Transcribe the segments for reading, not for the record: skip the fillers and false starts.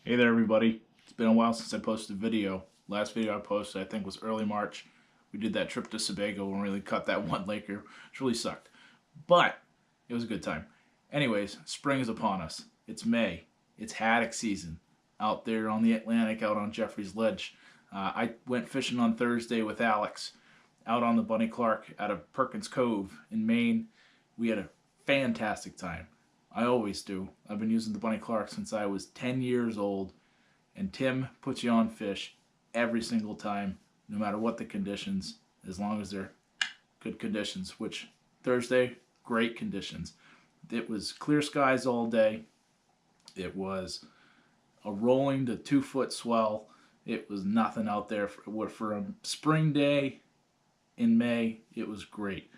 Hey there everybody. It's been a while since I posted a video. Last video I posted I think was early March. We did that trip to Sebago and really cut that one laker, which really sucked. But it was a good time. Anyways, spring is upon us. It's May. It's haddock season out there on the Atlantic, out on Jeffrey's Ledge. I went fishing on Thursday with Alex out on the Bunny Clark out of Perkins Cove in Maine. We had a fantastic time. I always do. I've been using the Bunny Clark since I was 10 years old, and Tim puts you on fish every single time, no matter what the conditions, as long as they're good conditions, which Thursday, great conditions. It was clear skies all day. It was a rolling to 2-foot swell. It was nothing out there. For a spring day in May, it was great.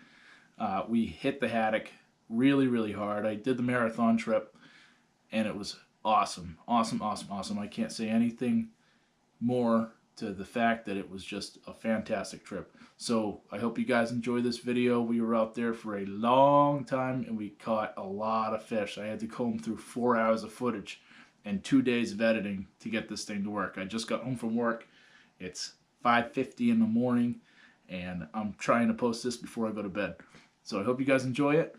We hit the haddock really hard. I did the marathon trip and it was awesome. I can't say anything more to the fact that it was just a fantastic trip. So I hope you guys enjoy this video. We were out there for a long time and we caught a lot of fish. I had to comb through 4 hours of footage and 2 days of editing to get this thing to work. I just got home from work. It's 5:50 in the morning and I'm trying to post this before I go to bed. So I hope you guys enjoy it.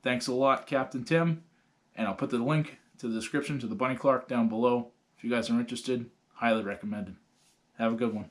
Thanks a lot, Captain Tim, and I'll put the link to the description to the Bunny Clark down below. If you guys are interested, highly recommended. Have a good one.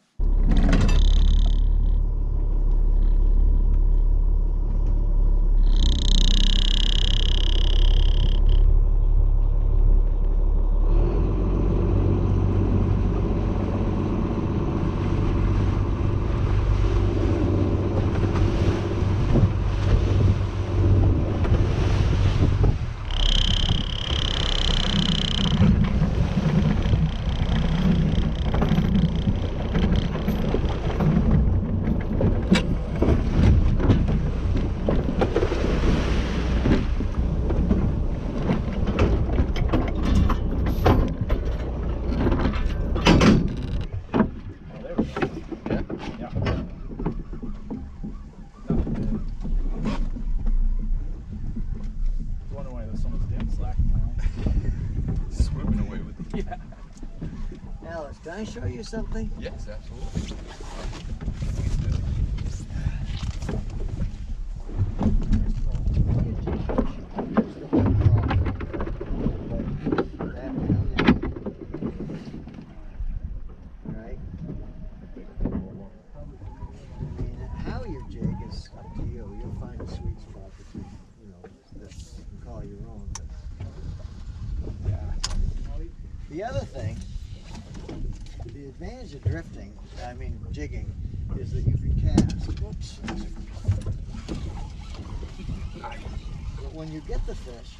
Alex, can I show you something? Yes, absolutely. Right? I mean, how you jig is up to you. You'll find a sweet spot that that you can call your own. But, the other thing, the advantage of drifting, jigging, is that you can cast. Whoops. But when you get the fish,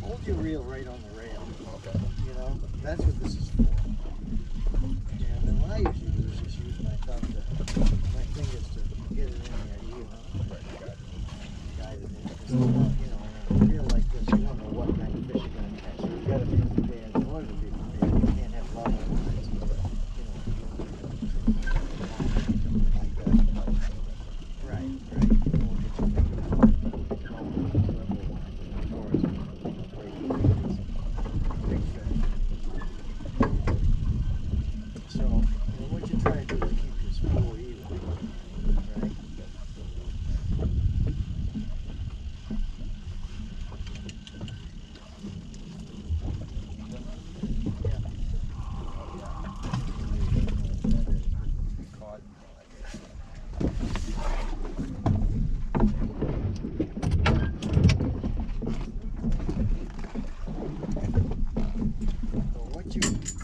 hold your reel right on the rail. Okay. That's what this is for. And then what I usually do is just use my thumb my fingers to get it in there, guide it in. Because in a reel like this, you don't know what kind of fish you're going to catch. So you've got to be prepared. In order to be prepared, you can't have level lines. Like that. Right. You won't get your finger out. Level line towards where you can get some big fish. So, what you try to do is keep your spool even, right?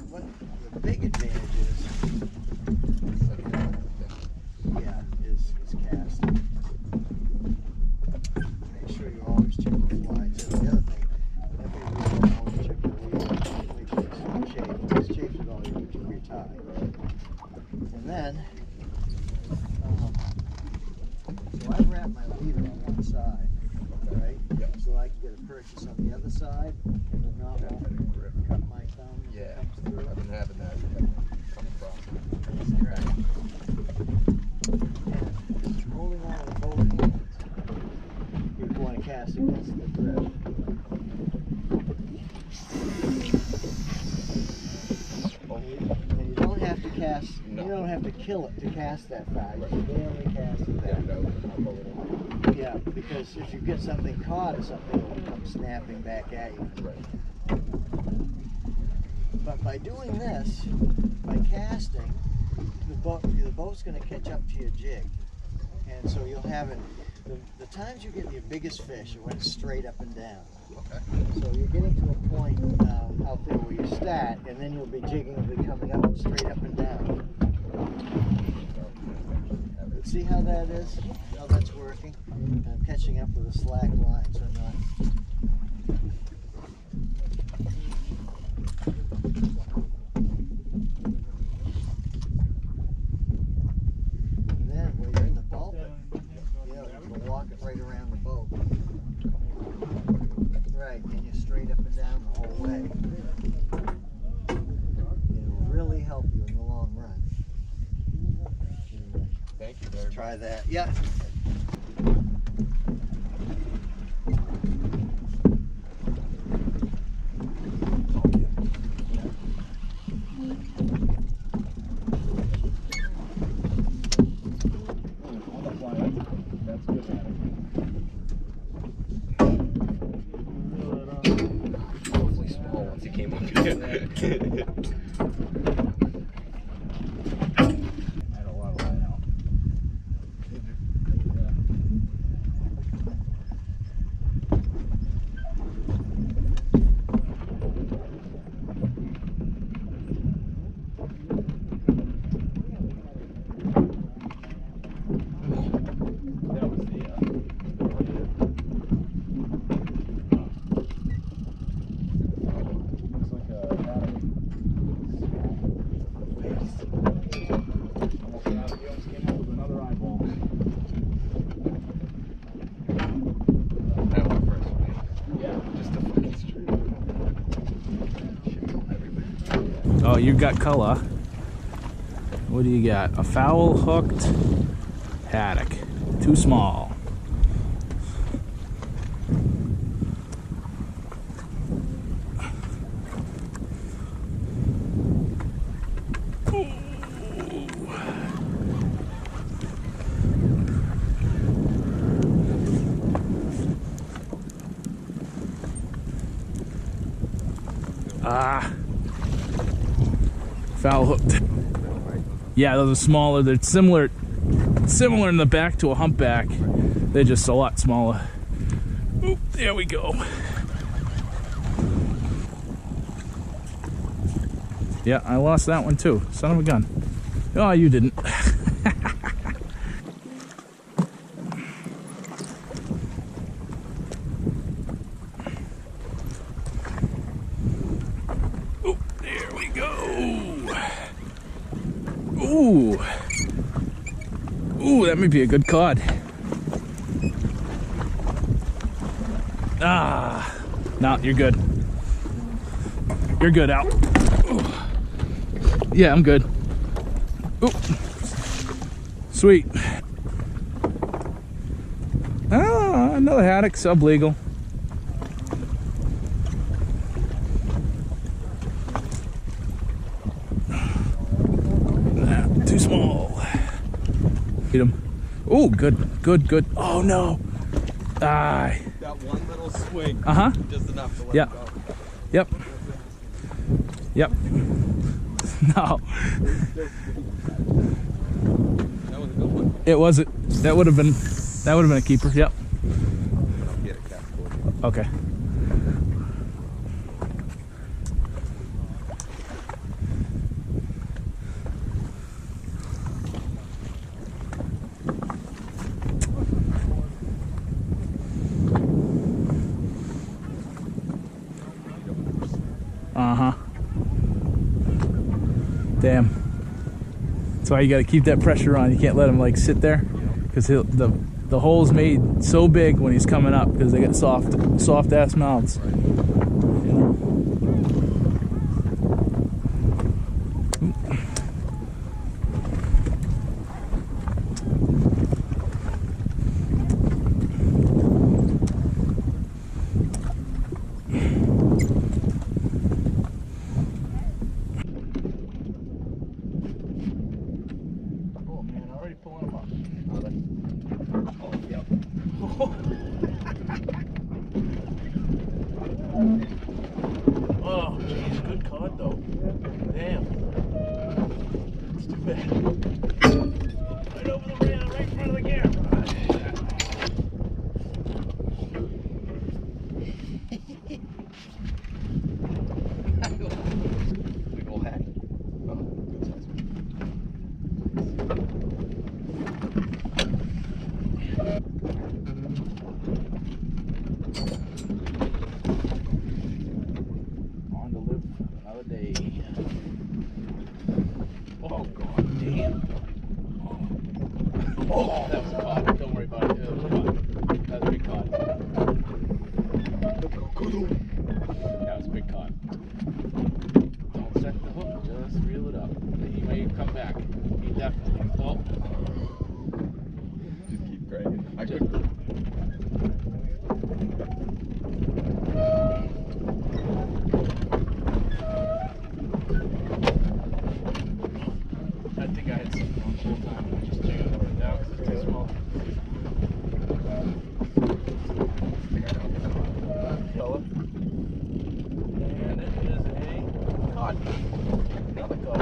What the big advantage is cast. Make sure you always check the flies. And the other thing, every reel, always check the reel, make sure it's not chafed. Because chafed would always retie. And then, so I've wrapped my leader on one side, right? Yep. So I can get a purchase on the other side, and then not cut my thumb. Yeah, Comes through. I've been having that come across. Right. And holding on with both hands, people want to cast against the drift. cast. No. You don't have to kill it to cast that far. You can barely cast it Yeah, that. no, up a little. Yeah, because if you get something caught or something, it will come snapping back at you. Right. But by doing this, by casting, the boat's going to catch up to your jig, and so you'll have it. The times you get your biggest fish are when it's straight up and down. Okay. So you're getting to a point out there where you start, and then you'll be jigging, will be coming up straight up and down. See how that is? How that's working? I'm catching up with a slack line, so I'm not. And then when you're in the boat, you know, you can walk it right around the boat. Right, and you're straight up and down the whole way. It'll really help you in the long run. Thank you very much. Try that. Yeah. That's good, Haddock. Hopefully small once he came up here. I had a lot of line out. That was the looks like a Haddock. Almost an hour, he almost came up with another eyeball. That one first one. Yeah. Just a fucking stream. Shit going everywhere. Oh, you got color. What do you got? A foul hooked haddock. Too small. Ah. Foul hooked. Yeah, those are smaller. They're similar in the back to a humpback. They're just a lot smaller. Oop, there we go. Yeah, I lost that one too. Son of a gun. Oh, you didn't. Oop, there we go. Ooh. Ooh, that may be a good cod. Ah. No, you're good. You're good, Al. Ooh. Yeah, I'm good. Ooh. Sweet. Ah, another haddock, sublegal. Too small. Eat him. Oh, good, good, good. Oh no. Ah. That one little swing. Uh-huh. Just enough to let Yeah. it go. Yep. Yep. No. That was a good one. It wasn't. That would have been a keeper. Yep. I'll get it, Capt. Okay. Uh-huh. Damn. That's why you got to keep that pressure on. You can't let him like sit there, because the hole's made so big when he's coming up because they got soft ass mouths. You know? Right over the rail, right in front of the camera. Big old hat. Oh, good size. On to live another day. Oh god damn. Oh, that was a cod. Don't worry about it. That was a cod. That was a big cod. That was a big cod. Don't set the hook. Just reel it up. He may come back. He definitely. Oh. Just keep cranking. I could. I think I had something wrong the whole time. I just jigged it up and down because it's too small. Fella. And it is a cod. Another cod.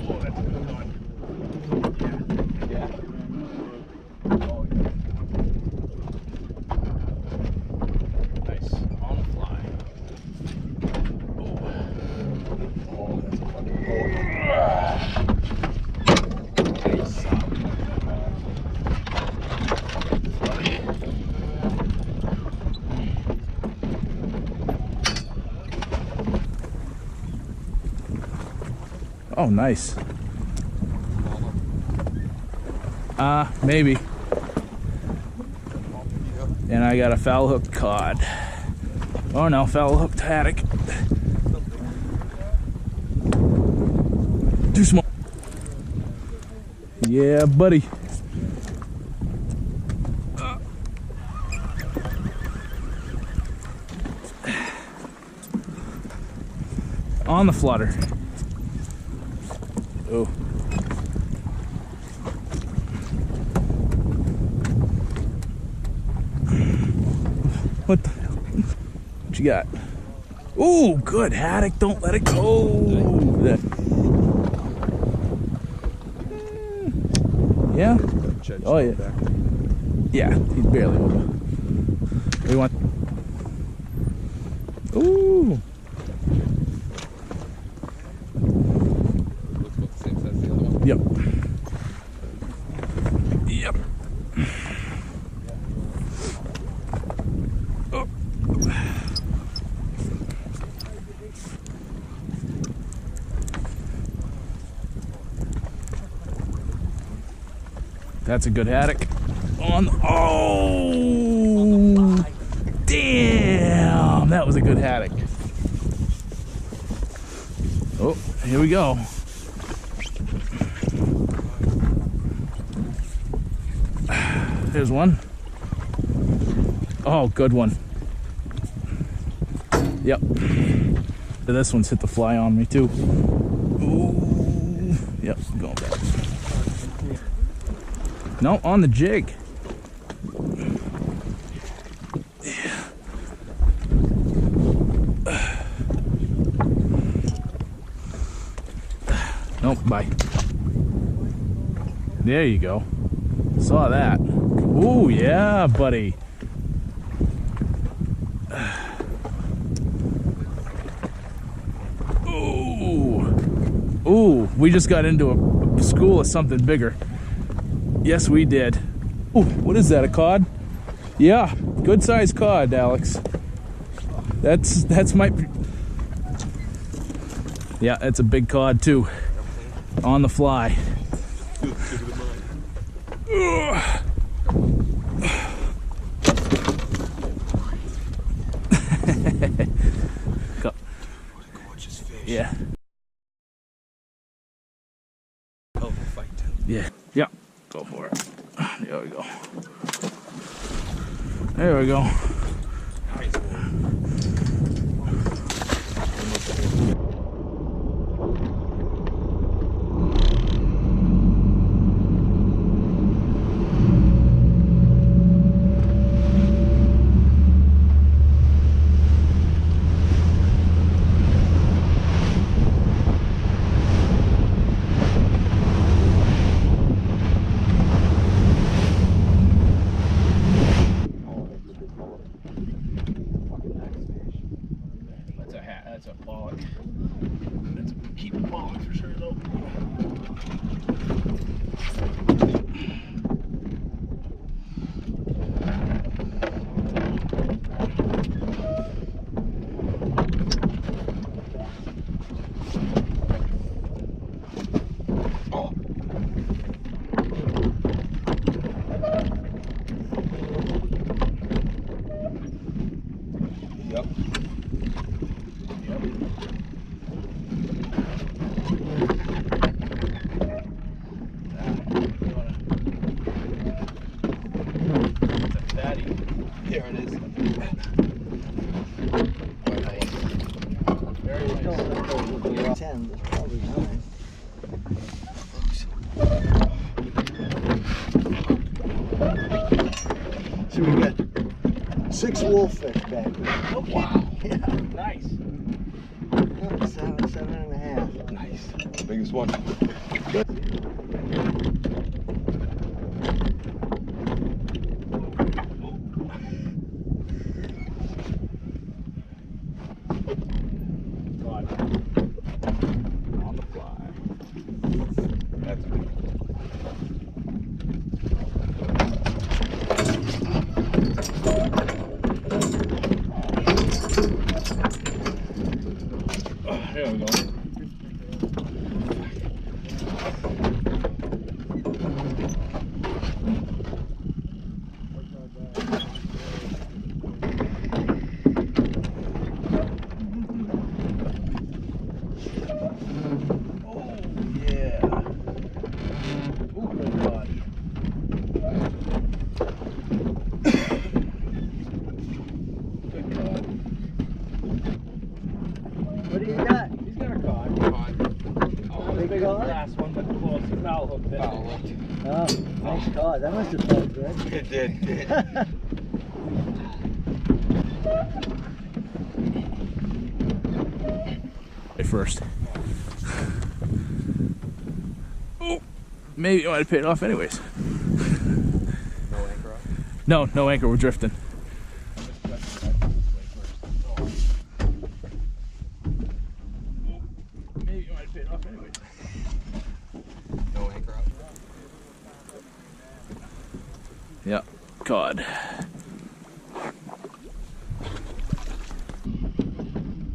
Oh, that's a good cod. Yeah. Oh, yeah. Nice. On the fly. Oh, Oh, that's a fucking oh, nice. Maybe. And I got a foul hooked cod. Oh no, foul hooked haddock. Too small. Yeah, buddy. On the flutter. Oh. What the hell? What you got? Ooh, good haddock. Don't let it go. Yeah? Oh, yeah. Yeah, he's barely over. We want. Ooh. Looks about the same size as the other one. Yep. Yep. Oh. That's a good haddock. Oh, damn! That was a good haddock. Oh, here we go. There's one. Oh, good one. Yep. This one's hit the fly on me too. Ooh. Yep, going back. No, on the jig. Yeah. Nope, bye. There you go. Saw that. Ooh, yeah, buddy. Ooh. Ooh, we just got into a school of something bigger. Yes, we did. Ooh, what is that, a cod? Yeah, good sized cod, Alex. That's my... Yeah, it's a big cod too. On the fly. Gorgeous fish. Yeah. Oh, we'll fight. Yeah. Yeah. Go for it. There we go. There we go. Nice one. That's a bollock. That's a keep a bollock for sure though. Yep. It's a fatty. There it is. Very nice. 10, that's probably nice. So we got 6 wolffish back there. Oh, wow. Yeah. Nice. 7.5. Nice. Biggest one. God. On the fly. That's big. There we go. Oh yeah. Oh good God. Good God. What do you got? He's got a cod. Oh, Big bigger than cod? the last one, but close. He foul hooked it. Foul hooked. Oh, nice cod. That must have felt good. It did. First. Oh, maybe I might have paid it off anyways. No anchor up? No anchor. We're drifting. Maybe I might have paid it off anyways. No anchor up? Yeah, cod.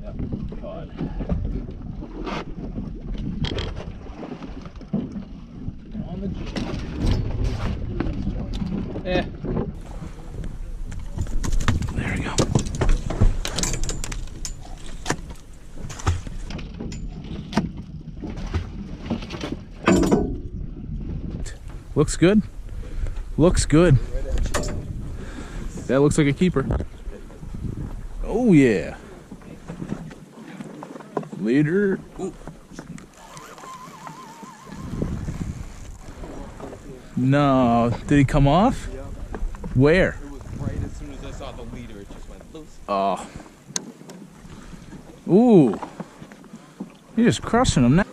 Yeah, cod. On the jig. Eh. There we go. Looks good. Looks good. That looks like a keeper. Oh yeah. Leader. Ooh. No, did he come off? Yeah. Where? It was right as soon as I saw the leader, it just went loose. Oh. Ooh. You're just crushing him now.